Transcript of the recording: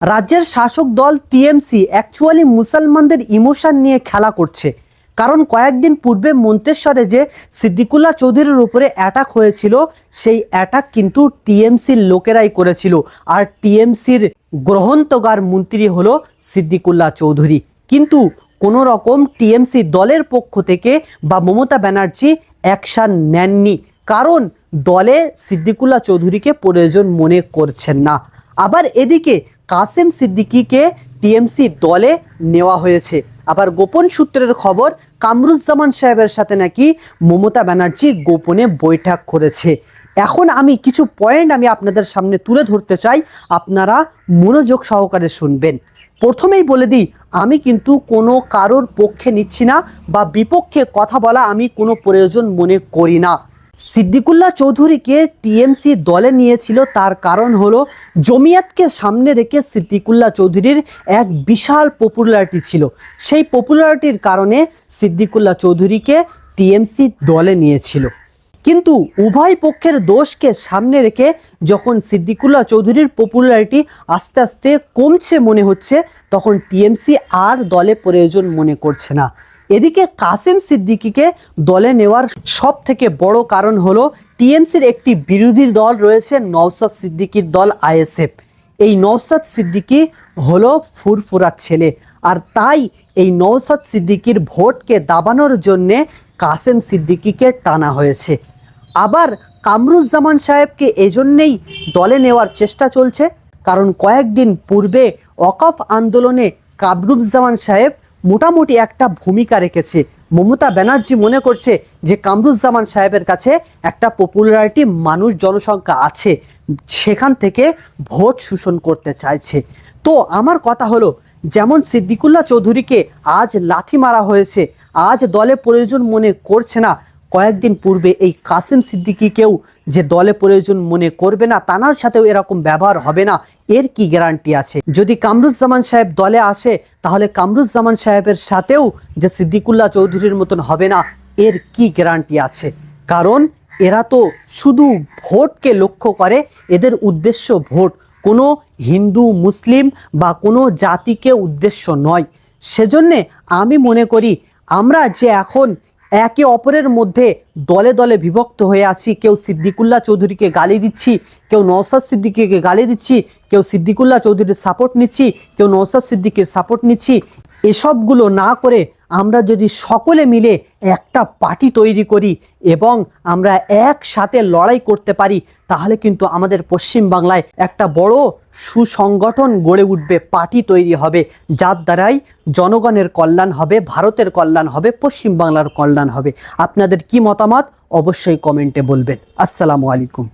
রাজ্যের শাসক দল টিএমসি অ্যাকচুয়ালি মুসলমানদের ইমোশন নিয়ে খেলা করছে। কারণ কয়েকদিন পূর্বে মন্তেশ্বরে যে সিদ্দিকুল্লাহ চৌধুরীর উপরে অ্যাটাক হয়েছিল, সেই অ্যাটাক কিন্তু টিএমসির লোকেরাই করেছিল। আর টিএমসির গ্রহণতগার মন্ত্রী হলো সিদ্দিকুল্লাহ চৌধুরী। কিন্তু কোনো রকম টিএমসি দলের পক্ষ থেকে বা মমতা ব্যানার্জি অ্যাকশান নেননি, কারণ দলে সিদ্দিকুল্লাহ চৌধুরীকে প্রয়োজন মনে করছেন না। আবার এদিকে কাসেম সিদ্দিকীকে টিএমসি দলে নেওয়া হয়েছে। আবার গোপন সূত্রের খবর, কামরুজ্জামান সাহেবের সাথে নাকি মমতা ব্যানার্জি গোপনে বৈঠক করেছে। এখন আমি কিছু পয়েন্ট আপনাদের সামনে তুলে ধরতে চাই, আপনারা মনোযোগ সহকারে শুনবেন। প্রথমেই বলে দিই, আমি কিন্তু কোনো কারোর পক্ষে নিচ্ছি না বা বিপক্ষে কথা বলা আমি কোনো প্রয়োজন মনে করি না। সিদ্দিকুল্লাহ চৌধুরীকে টিএমসি দলে নিয়েছিল, তার কারণ হলো জমিয়তকে সামনে রেখে সিদ্দিকুল্লাহ চৌধুরীর এক বিশাল পপুলারিটি ছিল। সেই পপুলারিটির কারণে সিদ্দিকুল্লাহ চৌধুরীকে টিএমসি দলে নিয়েছিল। কিন্তু উভয় পক্ষের দোষকে সামনে রেখে যখন সিদ্দিকুল্লাহ চৌধুরীর পপুলারিটি আস্তে আস্তে কমছে মনে হচ্ছে, তখন টিএমসি আর দলে প্রয়োজন মনে করছে না। এদিকে কাসেম সিদ্দিকীকে দলে নেওয়ার সব থেকে বড় কারণ হলো টিএমসির একটি বিরোধী দল রয়েছে, নওশাদ সিদ্দিকীর দল আইএসএফ। এই নওশাদ সিদ্দিকী হলো ফুরফুরার ছেলে, আর তাই এই নওশাদ সিদ্দিকীর ভোটকে দাবানোর জন্যে কাসেম সিদ্দিকীকে টানা হয়েছে। আবার কামরুজ্জামান সাহেবকে এজন্যেই দলে নেওয়ার চেষ্টা চলছে, কারণ কয়েকদিন পূর্বে ওয়াকফ আন্দোলনে কামরুজ্জামান সাহেব মোটামুটি একটা ভূমিকা রেখেছে। মমতা ব্যানার্জি মনে করছে যে কামরুজ্জামান সাহেবের কাছে একটা পপুলারিটি, মানুষ জনসংখ্যা আছে, সেখান থেকে ভোট শোষণ করতে চাইছে। তো আমার কথা হলো, যেমন সিদ্দিকুল্লাহ চৌধুরীকে আজ লাথি মারা হয়েছে, আজ দলে প্রয়োজন মনে করছে না, কয়েকদিন পূর্বে এই কাসেম সিদ্দিকীকেও যে দলে প্রয়োজন মনে করবে না, তানার সাথেও এরকম ব্যবহার হবে না, এর কি গ্যারান্টি আছে? যদি কামরুজ্জামান সাহেব দলে আসে, তাহলে কামরুজ্জামান সাহেবের সাথেও যে সিদ্দিকুল্লাহ চৌধুরীর মতন হবে না, এর কি গ্যারান্টি আছে? কারণ এরা তো শুধু ভোটকে লক্ষ্য করে, এদের উদ্দেশ্য ভোট, কোনো হিন্দু মুসলিম বা কোনো জাতিকে উদ্দেশ্য নয়। সেজন্যে আমি মনে করি, আমরা যে এখন একে অপরের মধ্যে দলে দলে বিভক্ত হয়ে আছি, কেউ সিদ্দিকুল্লাহ চৌধুরীকে গালি দিচ্ছি, কেউ নওশাদ সিদ্দিকীকে গালি দিচ্ছি, কেউ সিদ্দিকুল্লাহ চৌধুরীর সাপোর্ট নিচ্ছি, কেউ নওশাদ সিদ্দিকীর সাপোর্ট নিচ্ছি, এসবগুলো না করে আমরা যদি সকলে মিলে একটা পার্টি তৈরি করি এবং আমরা একসাথে লড়াই করতে পারি, তাহলে কিন্তু আমাদের পশ্চিম বাংলায় একটা বড় সুসংগঠন গড়ে উঠবে, পার্টি তৈরি হবে, যার দ্বারাই জনগণের কল্যাণ হবে, ভারতের কল্যাণ হবে, পশ্চিম বাংলার কল্যাণ হবে। আপনাদের কি মতামত অবশ্যই কমেন্টে বলবেন। আসসালামু আলাইকুম।